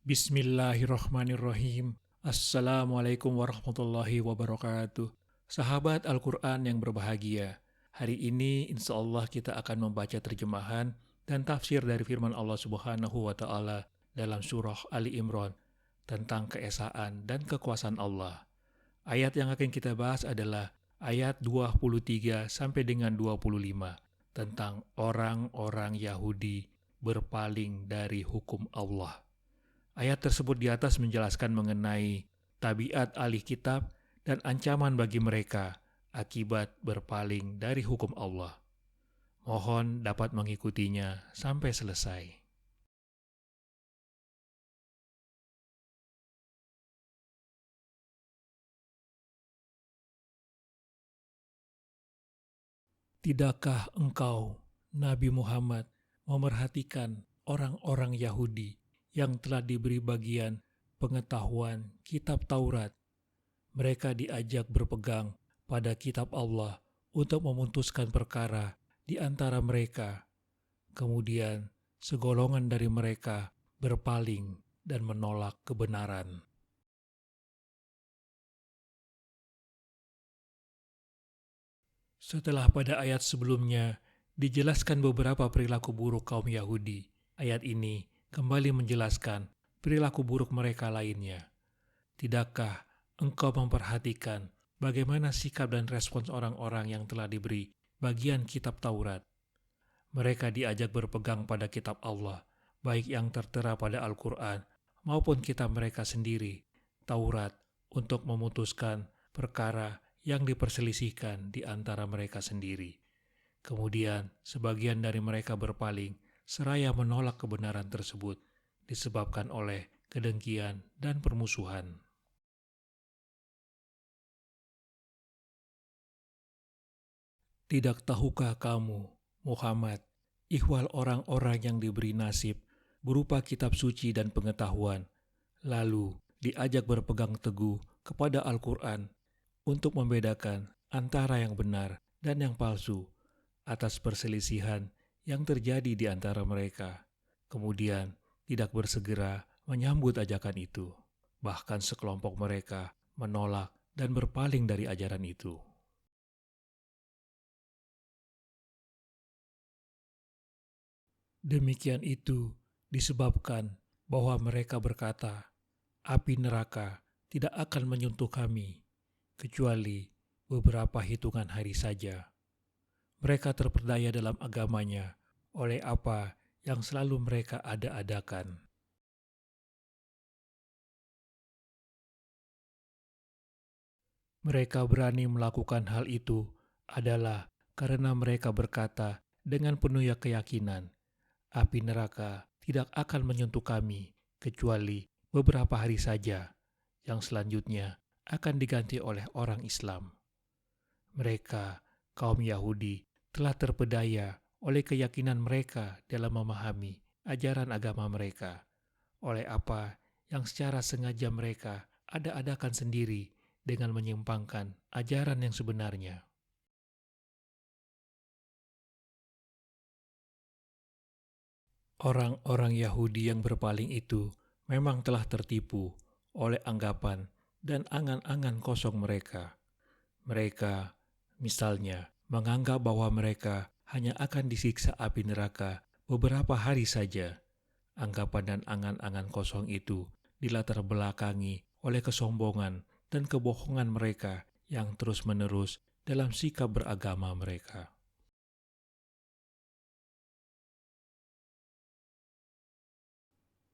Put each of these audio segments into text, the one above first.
Bismillahirrahmanirrahim. Assalamualaikum warahmatullahi wabarakatuh. Sahabat Al-Quran yang berbahagia, hari ini insya Allah kita akan membaca terjemahan dan tafsir dari firman Allah Subhanahu wa Ta'ala dalam surah Ali Imran tentang keesaan dan kekuasaan Allah. Ayat yang akan kita bahas adalah ayat 23 sampai dengan 25 tentang orang-orang Yahudi berpaling dari hukum Allah. Ayat tersebut di atas menjelaskan mengenai tabiat ahli kitab dan ancaman bagi mereka akibat berpaling dari hukum Allah. Mohon dapat mengikutinya sampai selesai. Tidakkah engkau, Nabi Muhammad, memerhatikan orang-orang Yahudi yang telah diberi bagian pengetahuan kitab Taurat? Mereka diajak berpegang pada kitab Allah untuk memutuskan perkara di antara mereka. Kemudian segolongan dari mereka berpaling dan menolak kebenaran. Setelah pada ayat sebelumnya dijelaskan beberapa perilaku buruk kaum Yahudi, ayat ini kembali menjelaskan perilaku buruk mereka lainnya. Tidakkah engkau memperhatikan bagaimana sikap dan respons orang-orang yang telah diberi bagian kitab Taurat? Mereka diajak berpegang pada kitab Allah, baik yang tertera pada Al-Quran maupun kitab mereka sendiri, Taurat, untuk memutuskan perkara yang diperselisihkan di antara mereka sendiri. Kemudian, sebagian dari mereka berpaling, seraya menolak kebenaran tersebut, disebabkan oleh kedengkian dan permusuhan. Tidak tahukah kamu, Muhammad, ihwal orang-orang yang diberi nasib berupa kitab suci dan pengetahuan, lalu diajak berpegang teguh kepada Al-Quran untuk membedakan antara yang benar dan yang palsu atas perselisihan yang terjadi di antara mereka. Kemudian tidak bersegera menyambut ajakan itu. Bahkan sekelompok mereka menolak dan berpaling dari ajaran itu. Demikian itu disebabkan bahwa mereka berkata, api neraka tidak akan menyentuh kami, kecuali beberapa hitungan hari saja. Mereka terperdaya dalam agamanya oleh apa yang selalu mereka ada-adakan. Mereka berani melakukan hal itu adalah karena mereka berkata dengan penuh keyakinan, api neraka tidak akan menyentuh kami kecuali beberapa hari saja, yang selanjutnya akan diganti oleh orang Islam. Mereka, kaum Yahudi, telah terpedaya oleh keyakinan mereka dalam memahami ajaran agama mereka, oleh apa yang secara sengaja mereka ada-adakan sendiri dengan menyimpangkan ajaran yang sebenarnya. Orang-orang Yahudi yang berpaling itu memang telah tertipu oleh anggapan dan angan-angan kosong mereka. Mereka, misalnya, menganggap bahwa mereka hanya akan disiksa api neraka beberapa hari saja. Anggapan dan angan-angan kosong itu dilatar belakangi oleh kesombongan dan kebohongan mereka yang terus-menerus dalam sikap beragama mereka.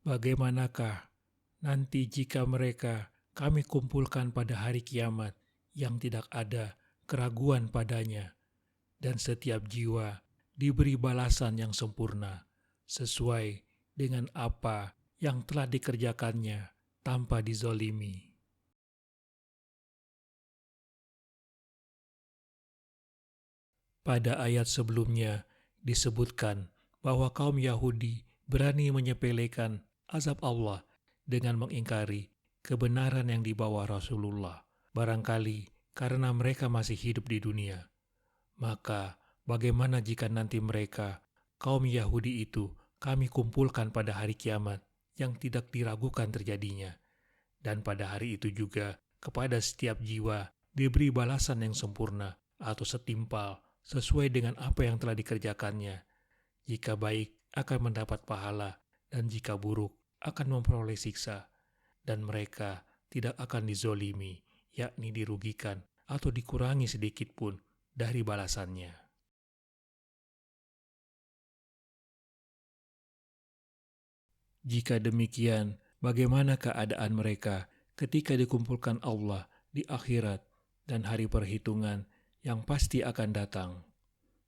Bagaimanakah nanti jika mereka kami kumpulkan pada hari kiamat yang tidak ada keraguan padanya, dan setiap jiwa diberi balasan yang sempurna sesuai dengan apa yang telah dikerjakannya tanpa dizolimi. Pada ayat sebelumnya disebutkan bahwa kaum Yahudi berani menyepelekan azab Allah dengan mengingkari kebenaran yang dibawa Rasulullah, barangkali karena mereka masih hidup di dunia. Maka bagaimana jika nanti mereka, kaum Yahudi itu, kami kumpulkan pada hari kiamat yang tidak diragukan terjadinya. Dan pada hari itu juga, kepada setiap jiwa diberi balasan yang sempurna atau setimpal sesuai dengan apa yang telah dikerjakannya. Jika baik, akan mendapat pahala, dan jika buruk, akan memperoleh siksa. Dan mereka tidak akan dizolimi, yakni dirugikan atau dikurangi sedikit pun dari balasannya. Jika demikian, bagaimana keadaan mereka ketika dikumpulkan Allah di akhirat dan hari perhitungan yang pasti akan datang?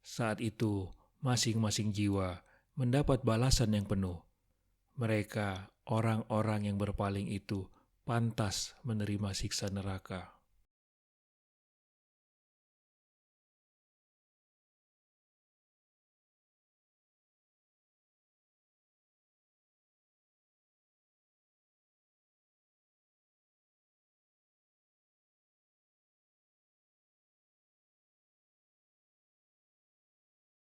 Saat itu, masing-masing jiwa mendapat balasan yang penuh. Mereka, orang-orang yang berpaling itu, pantas menerima siksa neraka.